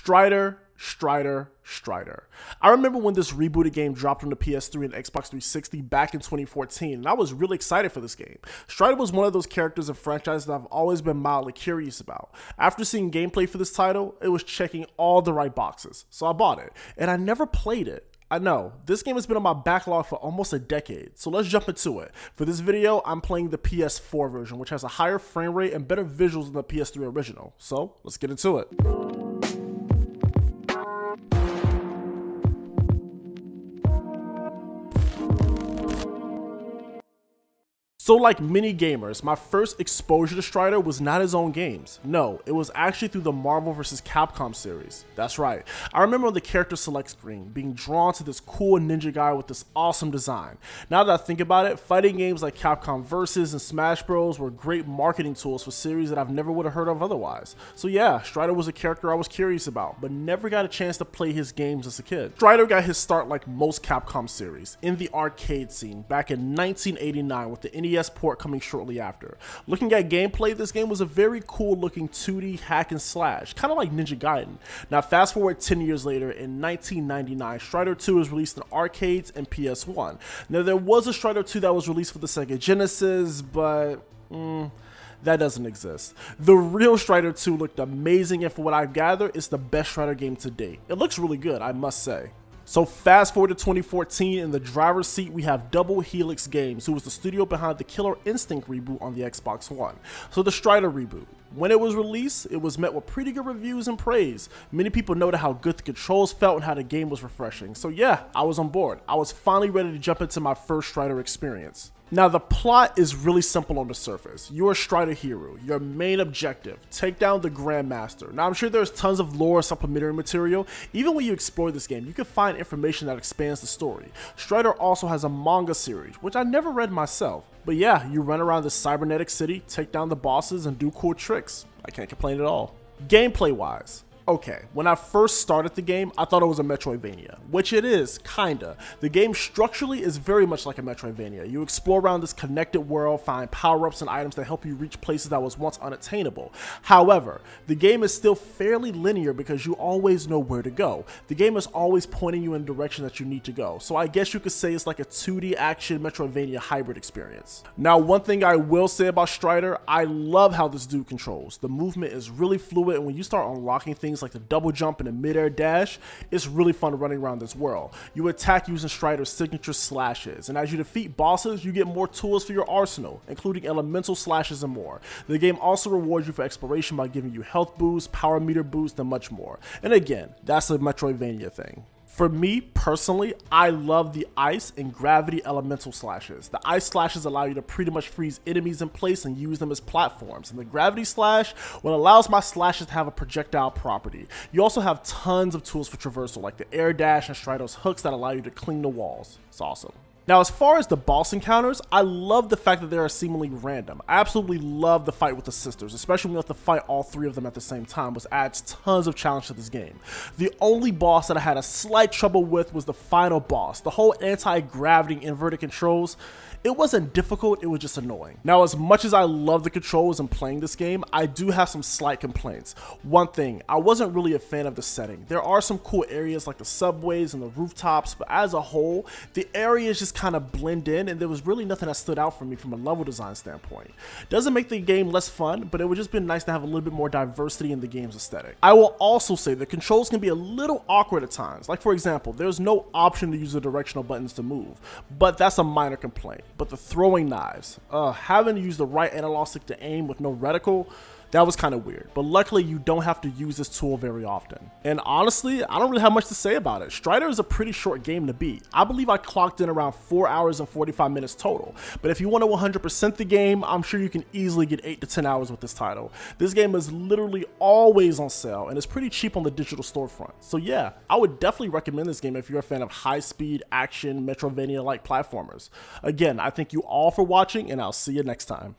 Strider. I remember when this rebooted game dropped on the PS3 and Xbox 360 back in 2014, and I was really excited for this game. Strider was one of those characters and franchises that I've always been mildly curious about. After seeing gameplay for this title, it was checking all the right boxes, so I bought it, and I never played it. I know, this game has been on my backlog for almost a decade, so let's jump into it. For this video, I'm playing the PS4 version, which has a higher frame rate and better visuals than the PS3 original, so let's get into it. So like many gamers, my first exposure to Strider was not his own games. No, it was actually through the Marvel vs. Capcom series. That's right. I remember on the character select screen being drawn to this cool ninja guy with this awesome design. Now that I think about it, fighting games like Capcom Vs and Smash Bros were great marketing tools for series that I've never would have heard of otherwise. So yeah, Strider was a character I was curious about, but never got a chance to play his games as a kid. Strider got his start like most Capcom series, in the arcade scene back in 1989 with the NES port coming shortly after. Looking at gameplay, this game was a very cool looking 2D hack and slash, kind of like Ninja Gaiden. Now fast forward 10 years later, in 1999, Strider 2 was released in arcades and PS1. Now there was a Strider 2 that was released for the Sega Genesis, but that doesn't exist. The real Strider 2 looked amazing, and for what I gather, it's the best Strider game to date. It looks really good, I must say. So fast forward to 2014, in the driver's seat we have Double Helix Games, who was the studio behind the Killer Instinct reboot on the Xbox One. So the Strider reboot. When it was released, it was met with pretty good reviews and praise. Many people noted how good the controls felt and how the game was refreshing. So yeah, I was on board. I was finally ready to jump into my first Strider experience. Now the plot is really simple on the surface. You're a Strider hero. Your main objective, take down the Grandmaster. Now I'm sure there's tons of lore and supplementary material. Even when you explore this game, you can find information that expands the story. Strider also has a manga series, which I never read myself. But yeah, you run around the cybernetic city, take down the bosses, and do cool tricks. I can't complain at all. Gameplay wise. Okay, when I first started the game, I thought it was a Metroidvania, which it is, kinda. The game structurally is very much like a Metroidvania. You explore around this connected world, find power-ups and items that help you reach places that was once unattainable. However, the game is still fairly linear because you always know where to go. The game is always pointing you in the direction that you need to go, so I guess you could say it's like a 2D action Metroidvania hybrid experience. Now, one thing I will say about Strider, I love how this dude controls. The movement is really fluid, and when you start unlocking things like the double jump and the mid-air dash, it's really fun running around this world. You attack using Strider's signature slashes, and as you defeat bosses, you get more tools for your arsenal, including elemental slashes and more. The game also rewards you for exploration by giving you health boosts, power meter boosts, and much more. And again, that's a Metroidvania thing. For me, personally, I love the ice and gravity elemental slashes. The ice slashes allow you to pretty much freeze enemies in place and use them as platforms. And the gravity slash, well, allows my slashes to have a projectile property. You also have tons of tools for traversal, like the air dash and Strider's hooks that allow you to cling the walls. It's awesome. Now, as far as the boss encounters, I love the fact that they are seemingly random. I absolutely love the fight with the sisters, especially when you have to fight all three of them at the same time, which adds tons of challenge to this game. The only boss that I had a slight trouble with was the final boss. The whole anti-gravity inverted controls, it wasn't difficult, it was just annoying. Now, as much as I love the controls in playing this game, I do have some slight complaints. One thing, I wasn't really a fan of the setting. There are some cool areas like the subways and the rooftops, but as a whole, the areas just kind of blend in, and there was really nothing that stood out for me from a level design standpoint. Doesn't make the game less fun, but it would just been nice to have a little bit more diversity in the game's aesthetic. I will also say the controls can be a little awkward at times. Like, for example, there's no option to use the directional buttons to move, but that's a minor complaint. But the throwing knives, having to use the right analog stick to aim with no reticle, that was kind of weird, but luckily you don't have to use this tool very often. And honestly, I don't really have much to say about it. Strider is a pretty short game to beat. I believe I clocked in around 4 hours and 45 minutes total, but if you want to 100% the game, I'm sure you can easily get 8 to 10 hours with this title. This game is literally always on sale, and it's pretty cheap on the digital storefront. So yeah, I would definitely recommend this game if you're a fan of high-speed, action, Metroidvania-like platformers. Again, I thank you all for watching, and I'll see you next time.